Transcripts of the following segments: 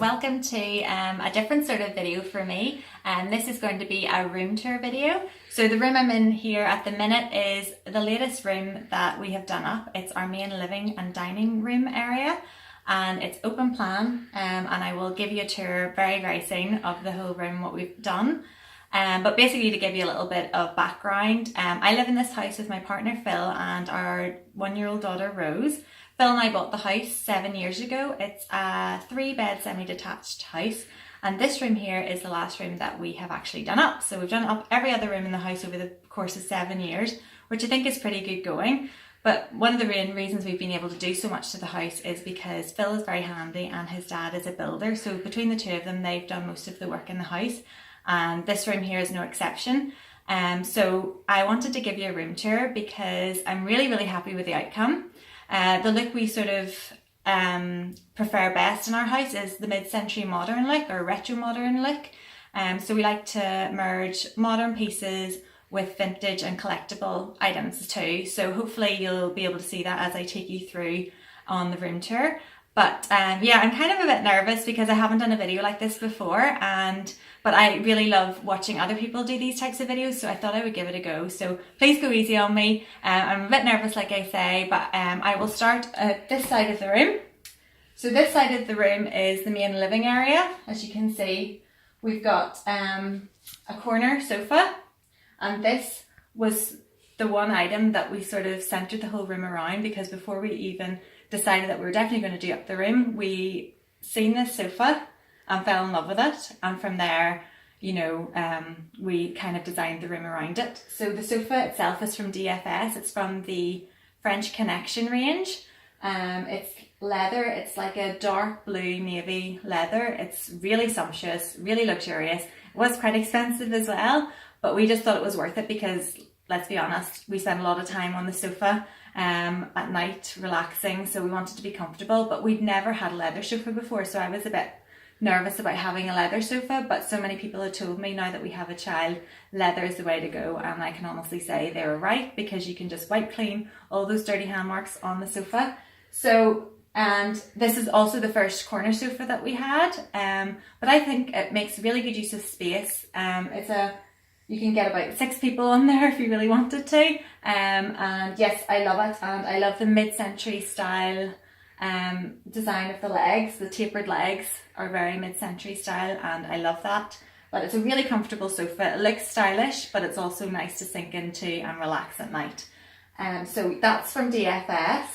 welcome to a different sort of video for me, and this is going to be a room tour video. So the room I'm in here at the minute is the latest room that we have done up. It's our main living and dining room area, and it's open plan, and I will give you a tour very soon of the whole room, what we've done. But basically, to give you a little bit of background, I live in this house with my partner Phil and our 1-year-old daughter Rose. Phil and I bought the house 7 years ago. It's a 3-bed semi-detached house, and this room here is the last room that we have actually done up. So we've done up every other room in the house over the course of 7 years, which I think is pretty good going. But one of the main reasons we've been able to do so much to the house is because Phil is very handy and his dad is a builder. So between the two of them, they've done most of the work in the house, and this room here is no exception. So I wanted to give you a room tour because I'm really happy with the outcome. The look we sort of prefer best in our house is the mid-century modern look or retro modern look. So we like to merge modern pieces with vintage and collectible items too. So hopefully you'll be able to see that as I take you through on the room tour. But yeah, I'm kind of a bit nervous because I haven't done a video like this before, but I really love watching other people do these types of videos, so I thought I would give it a go. So please go easy on me. I'm a bit nervous, like I say, but I will start at this side of the room. So this side of the room is the main living area. As you can see, we've got a corner sofa, and this was the one item that we sort of centered the whole room around, because before we even decided that we were definitely going to do up the room, we seen this sofa and fell in love with it, and from there, you know, we kind of designed the room around it. So the sofa itself is from DFS. It's from the French Connection range. It's leather. It's like a dark blue navy leather. It's really sumptuous, really luxurious. It was quite expensive as well, but we just thought it was worth it because, let's be honest, we spend a lot of time on the sofa at night relaxing, so we wanted to be comfortable, but we'd never had a leather sofa before, so I was a bit nervous about having a leather sofa, but so many people have told me now that we have a child, leather is the way to go, and I can honestly say they were right, because you can just wipe clean all those dirty hand marks on the sofa. So, and this is also the first corner sofa that we had, but I think it makes really good use of space. You can get about 6 people on there if you really wanted to. And yes, I love it. And I love the mid-century style design of the legs. The tapered legs are very mid-century style, and I love that. But it's a really comfortable sofa. It looks stylish, but it's also nice to sink into and relax at night. So that's from DFS.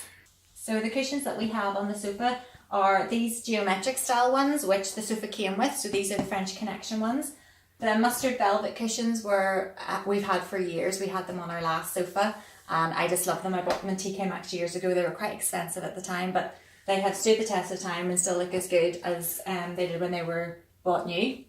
So the cushions that we have on the sofa are these geometric style ones, which the sofa came with. So these are the French Connection ones. The mustard velvet cushions we've had for years. We had them on our last sofa, and I just love them. I bought them in TK Maxx years ago. They were quite expensive at the time, but they have stood the test of time and still look as good as they did when they were bought new.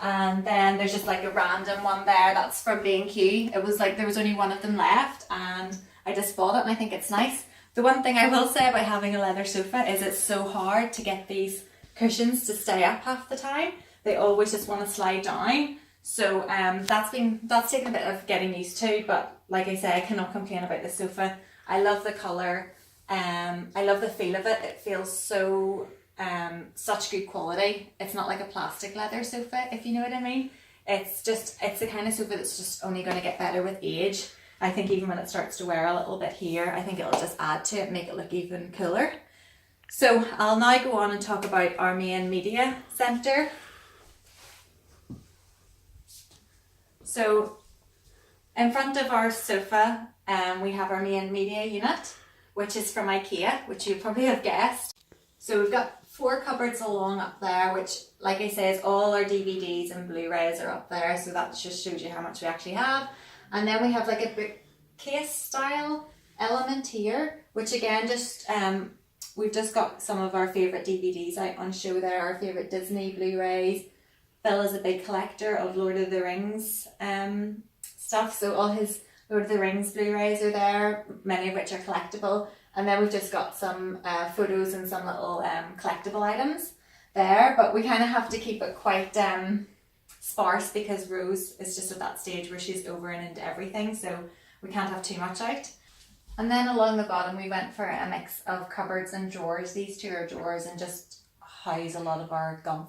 And then there's just like a random one there that's from B&Q. It was like there was only one of them left, and I just bought it, and I think it's nice. The one thing I will say about having a leather sofa is it's so hard to get these cushions to stay up half the time. They always just want to slide down. So that's taken a bit of getting used to, but like I say, I cannot complain about the sofa. I love the colour. I love the feel of it. It feels so such good quality. It's not like a plastic leather sofa, if you know what I mean. It's the kind of sofa that's just only going to get better with age. I think even when it starts to wear a little bit here, I think it'll just add to it, make it look even cooler. So I'll now go on and talk about our main media centre. So in front of our sofa, we have our main media unit, which is from IKEA, which you probably have guessed. So we've got 4 cupboards along up there, which, like I say, is all our DVDs and Blu-rays are up there. So that just shows you how much we actually have. And then we have like a bookcase style element here, which again, just we've just got some of our favourite DVDs out on show there, our favourite Disney Blu-rays. Phil is a big collector of Lord of the Rings stuff, so all his Lord of the Rings Blu-rays are there, many of which are collectible. And then we've just got some photos and some little collectible items there, but we kind of have to keep it quite sparse because Rose is just at that stage where she's over and into everything, so we can't have too much out. And then along the bottom we went for a mix of cupboards and drawers. These 2 are drawers, and just house a lot of our gumph.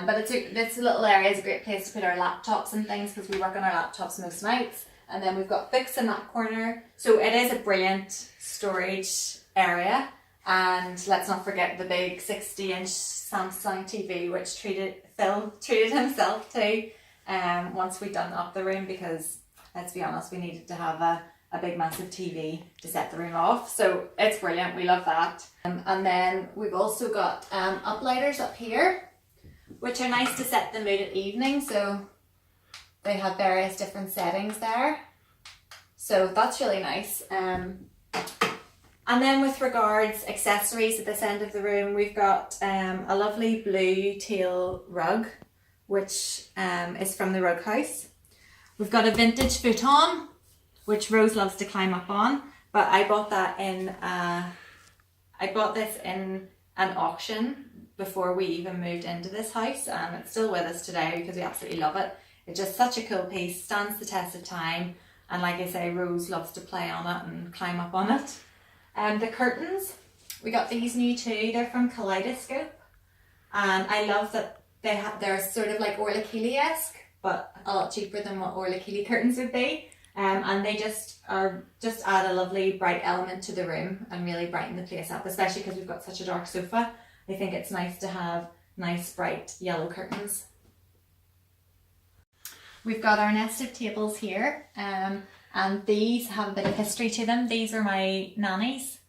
But this little area is a great place to put our laptops and things because we work on our laptops most nights. And then we've got books in that corner. So it is a brilliant storage area. And let's not forget the big 60-inch Samsung TV, which Phil treated himself to once we'd done up the room, because let's be honest, we needed to have a big massive TV to set the room off. So it's brilliant, we love that. And then we've also got uplighters up here, which are nice to set the mood at evening. So they have various different settings there. So that's really nice. And then with regards accessories at this end of the room, we've got a lovely blue teal rug, which is from the Rug House. We've got a vintage futon, which Rose loves to climb up on, but I bought this in an auction before we even moved into this house, and it's still with us today because we absolutely love it. It's just such a cool piece, stands the test of time, and like I say, Rose loves to play on it and climb up on it. The curtains, we got these new too. They're from Kaleidoscope, and I love that they're sort of like Orlikili-esque, but a lot cheaper than what Orlikili curtains would be. And they just add a lovely bright element to the room and really brighten the place up, especially because we've got such a dark sofa. I think it's nice to have nice bright yellow curtains. We've got our nested tables here, and these have a bit of history to them. These are my nanny's,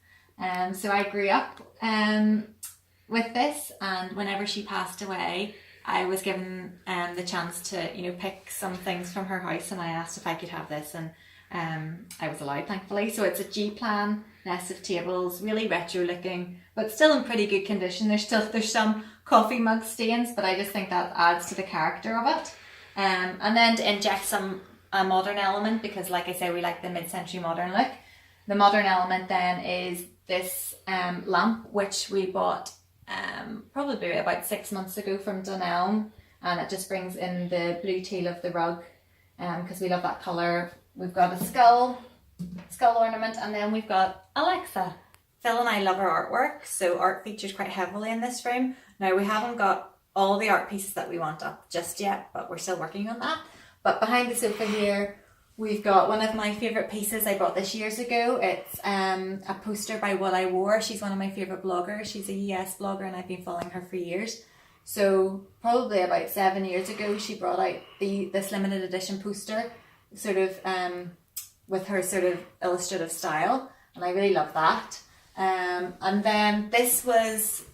so I grew up with this, and whenever she passed away, I was given the chance to, pick some things from her house, and I asked if I could have this, and I was allowed, thankfully. So it's a G-plan nest of tables, really retro looking, but still in pretty good condition. There's some coffee mug stains, but I just think that adds to the character of it. And then to inject a modern element, because like I say, we like the mid-century modern look. The modern element then is this lamp, which we bought probably about 6 months ago from Dunelm, and it just brings in the blue teal of the rug because we love that colour. We've got a skull ornament, and then we've got Alexa. Phil and I love our artwork, so art features quite heavily in this room. Now, we haven't got all the art pieces that we want up just yet, but we're still working on that. But behind the sofa here, we've got one of my favourite pieces. I bought this years ago. It's a poster by What I Wore. She's one of my favourite bloggers. She's a US blogger, and I've been following her for years. So probably about 7 years ago, she brought out this limited edition poster, sort of with her sort of illustrative style, and I really love that. And then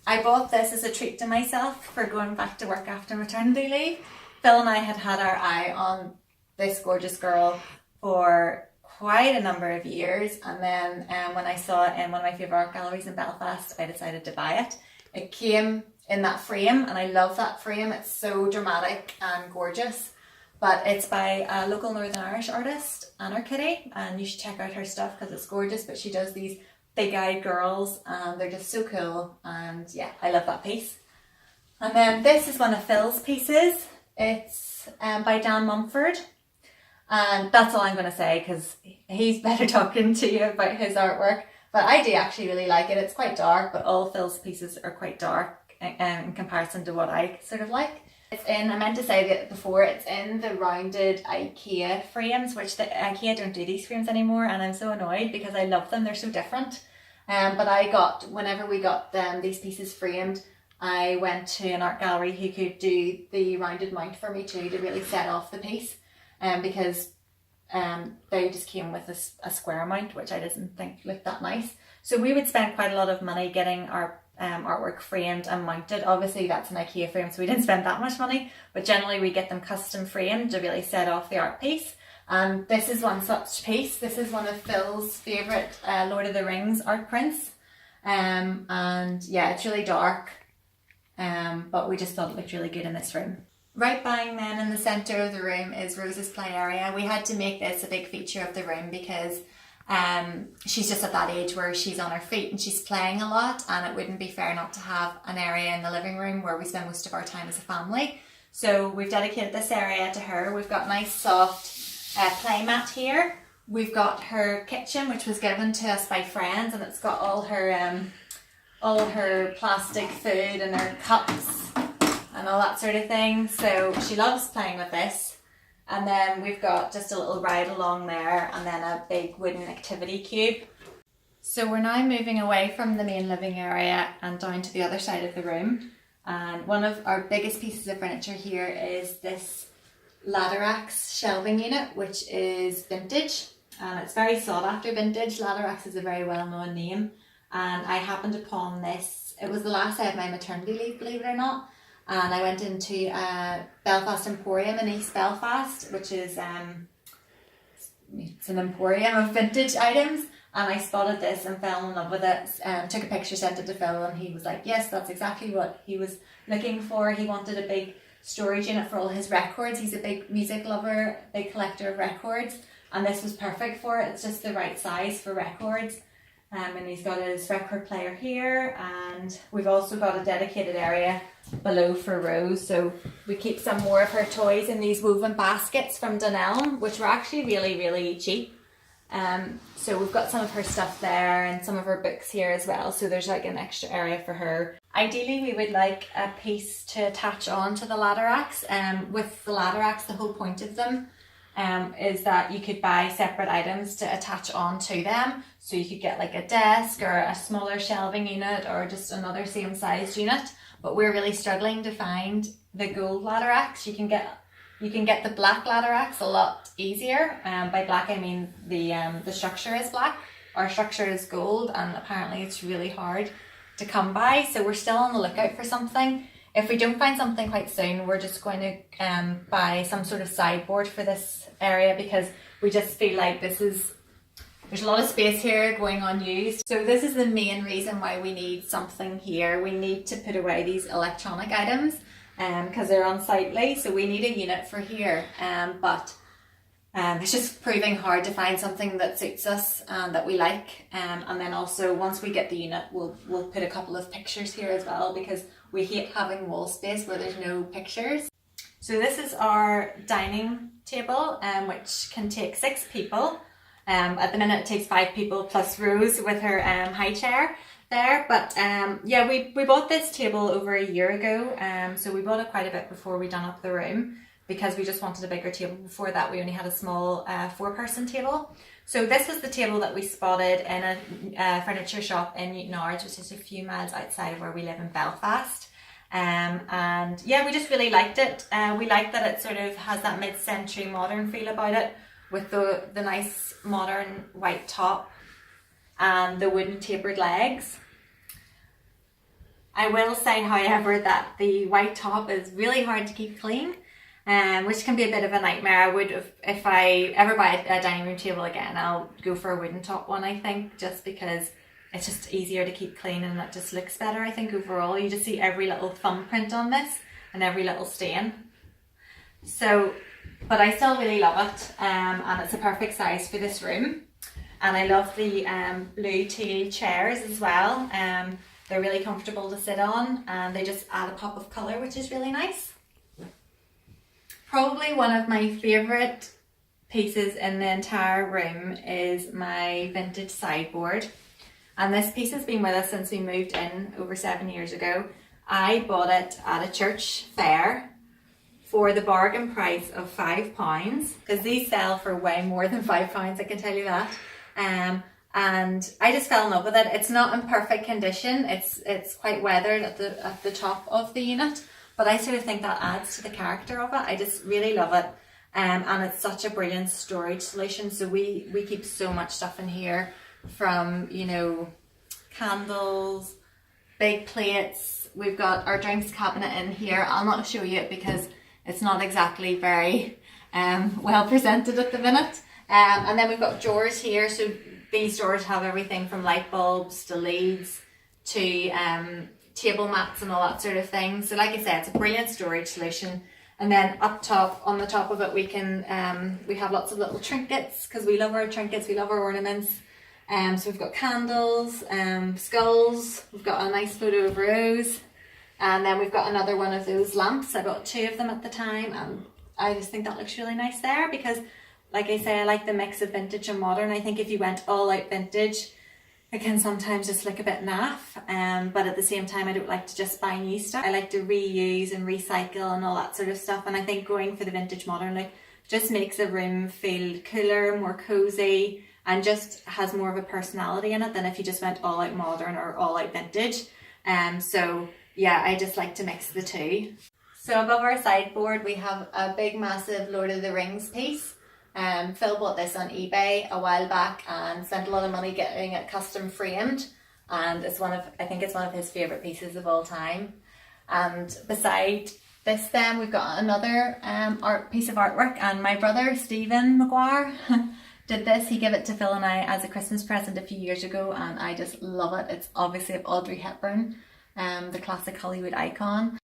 I bought this as a treat to myself for going back to work after maternity leave. Phil and I had our eye on this gorgeous girl for quite a number of years, and then when I saw it in one of my favourite art galleries in Belfast, I decided to buy it. It came in that frame, and I love that frame. It's so dramatic and gorgeous. But it's by a local Northern Irish artist, Anna Kitty, and you should check out her stuff because it's gorgeous. But she does these big-eyed girls, and they're just so cool, and yeah, I love that piece. And then this is one of Phil's pieces. It's by Dan Mumford, and that's all I'm going to say because he's better talking to you about his artwork. But I do actually really like it. It's quite dark, but all Phil's pieces are quite dark in comparison to what I sort of like. I meant to say that before, it's in the rounded IKEA frames, which the IKEA don't do these frames anymore, and I'm so annoyed because I love them. They're so different. But whenever we got these pieces framed, I went to an art gallery who could do the rounded mount for me too to really set off the piece, because they just came with a square mount, which I didn't think looked that nice. So we would spend quite a lot of money getting our artwork framed and mounted. Obviously that's an IKEA frame, so we didn't spend that much money, but generally we get them custom framed to really set off the art piece. And this is one such piece. This is one of Phil's favourite Lord of the Rings art prints, and yeah, it's really dark, but we just thought it looked really good in this room. Right bang then in the centre of the room is Rose's play area. We had to make this a big feature of the room because she's just at that age where she's on her feet and she's playing a lot, and it wouldn't be fair not to have an area in the living room where we spend most of our time as a family. So we've dedicated this area to her. We've got nice soft play mat here. We've got her kitchen, which was given to us by friends, and it's got all all her plastic food and her cups and all that sort of thing. So she loves playing with this. And then we've got just a little ride along there and then a big wooden activity cube. So we're now moving away from the main living area and down to the other side of the room. And one of our biggest pieces of furniture here is this ladder axe shelving unit, which is vintage. And it's very sought after vintage. Ladder axe is a very well known name. And I happened upon this, it was the last day of my maternity leave, believe it or not. And I went into Belfast Emporium in East Belfast, which is it's an emporium of vintage items. And I spotted this and fell in love with it. Took a picture, sent it to Phil, and he was like, yes, that's exactly what he was looking for. He wanted a big storage unit for all his records. He's a big music lover, big collector of records. And this was perfect for it. It's just the right size for records. And he's got his record player here. And we've also got a dedicated area below for Rose. So we keep some more of her toys in these woven baskets from Dunelm, which were actually really, really cheap. So we've got some of her stuff there and some of her books here as well, so there's like an extra area for her. Ideally we would like a piece to attach on to the ladder axe. With the ladder axe, the whole point of them is that you could buy separate items to attach on to them, so you could get like a desk or a smaller shelving unit or just another same sized unit. But we're really struggling to find the gold ladder axe. You can get the black ladder axe a lot easier. By black I mean the structure is black. Our structure is gold, and apparently it's really hard to come by. So we're still on the lookout for something. If we don't find something quite soon, we're just going to buy some sort of sideboard for this area, because we just feel like there's a lot of space here going unused. So this is the main reason why we need something here. We need to put away these electronic items because they're unsightly, so we need a unit for here, but it's just proving hard to find something that suits us and that we like, and then also once we get the unit we'll put a couple of pictures here as well, because we hate having wall space where there's no pictures. So this is our dining table, which can take 6 people. At the minute it takes 5 people plus Rose with her high chair there, but yeah, we bought this table over a year ago, so we bought it quite a bit before we done up the room, because we just wanted a bigger table. Before that we only had a small 4-person table. So this was the table that we spotted in a furniture shop in Newtownards, which is a few miles outside of where we live in Belfast, and yeah, we just really liked it. We like that it sort of has that mid-century modern feel about it, with the nice modern white top and the wooden tapered legs. I will say, however, that the white top is really hard to keep clean, which can be a bit of a nightmare. I would, if I ever buy a dining room table again, I'll go for a wooden top one, I think, just because it's just easier to keep clean and it just looks better, I think, overall. You just see every little thumbprint on this and every little stain. So, but I still really love it, and it's a perfect size for this room. And I love the blue teal chairs as well. They're really comfortable to sit on, and they just add a pop of colour, which is really nice. Probably one of my favourite pieces in the entire room is my vintage sideboard. And this piece has been with us since we moved in over 7 years ago. I bought it at a church fair for the bargain price of £5, because these sell for way more than £5, I can tell you that. And I just fell in love with it. It's not in perfect condition. It's quite weathered at the top of the unit, but I sort of think that adds to the character of it. I just really love it, and it's such a brilliant storage solution. So we keep so much stuff in here, from, you know, candles, big plates. We've got our drinks cabinet in here. I'll not show you it because it's not exactly very well presented at the minute. And then we've got drawers here. So these drawers have everything from light bulbs to leads to table mats and all that sort of thing. So like I said, it's a brilliant storage solution. And then up top, on the top of it, we can we have lots of little trinkets, because we love our trinkets, we love our ornaments. So we've got candles, skulls, we've got a nice photo of Rose, and then we've got another one of those lamps. I bought 2 of them at the time, and I just think that looks really nice there, because like I say, I like the mix of vintage and modern. I think if you went all out vintage, it can sometimes just look a bit naff, but at the same time I don't like to just buy new stuff. I like to reuse and recycle and all that sort of stuff, and I think going for the vintage modern look just makes a room feel cooler, more cozy, and just has more of a personality in it than if you just went all out modern or all out vintage. So yeah, I just like to mix the two. So above our sideboard we have a big massive Lord of the Rings piece. Phil bought this on eBay a while back and spent a lot of money getting it custom framed, and I think it's one of his favourite pieces of all time. And beside this then we've got another piece of artwork, and my brother Stephen McGuire did this. He gave it to Phil and I as a Christmas present a few years ago, and I just love it. It's obviously of Audrey Hepburn, the classic Hollywood icon.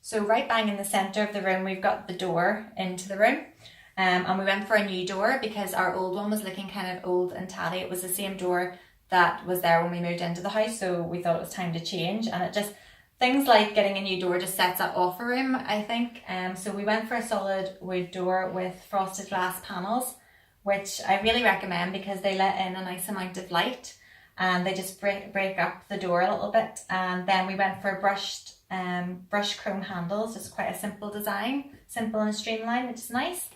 So right bang in the centre of the room we've got the door into the room, and we went for a new door because our old one was looking kind of old and tatty. It was the same door that was there when we moved into the house, so we thought it was time to change, and it just, things like getting a new door just sets that off a room, I think. So we went for a solid wood door with frosted glass panels, which I really recommend because they let in a nice amount of light and they just break up the door a little bit. And then we went for brushed chrome handles, just quite a simple design, simple and streamlined, which is nice.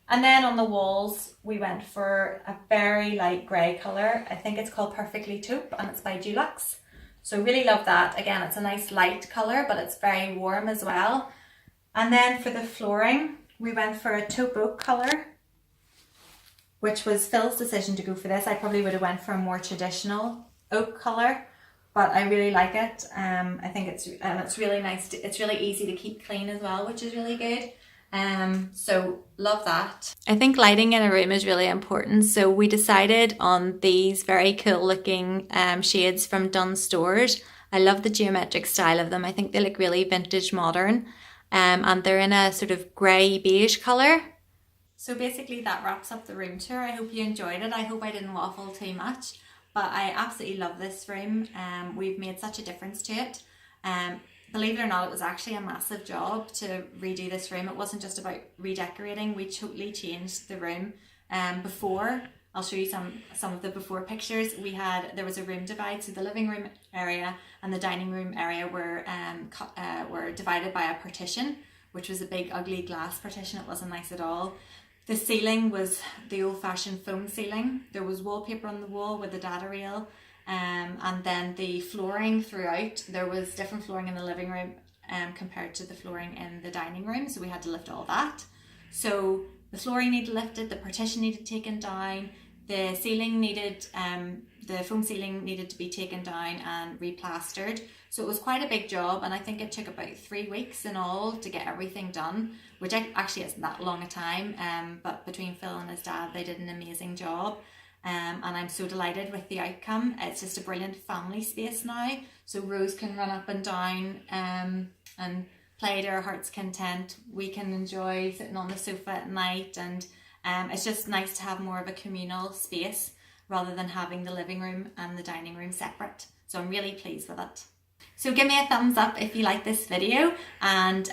And then on the walls we went for a very light grey colour. I think it's called Perfectly Taupe and it's by Dulux. So really love that. Again, it's a nice light colour, but it's very warm as well. And then for the flooring, we went for a taupe oak colour, which was Phil's decision to go for this. I probably would have went for a more traditional oak colour, but I really like it. I think it's really nice. It's really easy to keep clean as well, which is really good. So love that. I think lighting in a room is really important, so we decided on these very cool looking shades from Dunnes Stores. I love the geometric style of them. I think they look really vintage modern, and they're in a sort of grey beige colour. So basically that wraps up the room tour. I hope you enjoyed it. I hope I didn't waffle too much, but I absolutely love this room. We've made such a difference to it. Believe it or not, it was actually a massive job to redo this room. It wasn't just about redecorating. We totally changed the room. Before, I'll show you some of the before pictures. There was a room divide, so the living room area and the dining room area were divided by a partition, which was a big ugly glass partition. It wasn't nice at all. The ceiling was the old-fashioned foam ceiling. There was wallpaper on the wall with a data reel. And then the flooring throughout, there was different flooring in the living room compared to the flooring in the dining room, so we had to lift all that. So the flooring needed lifted, the partition needed taken down, the ceiling needed, the foam ceiling needed to be taken down and replastered. So it was quite a big job, and I think it took about 3 weeks in all to get everything done, which actually isn't that long a time, but between Phil and his dad, they did an amazing job. And I'm so delighted with the outcome. It's just a brilliant family space now, so Rose can run up and down and play to her heart's content. We can enjoy sitting on the sofa at night, and it's just nice to have more of a communal space rather than having the living room and the dining room separate. So I'm really pleased with it. So give me a thumbs up if you like this video, and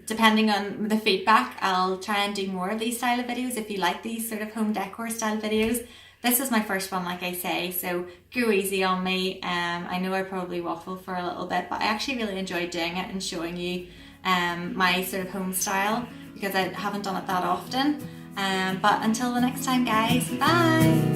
depending on the feedback, I'll try and do more of these style of videos if you like these sort of home decor style videos. This is my first one, like I say, so go easy on me. I know I probably waffled for a little bit, but I actually really enjoyed doing it and showing you my sort of home style because I haven't done it that often. But until the next time, guys, bye!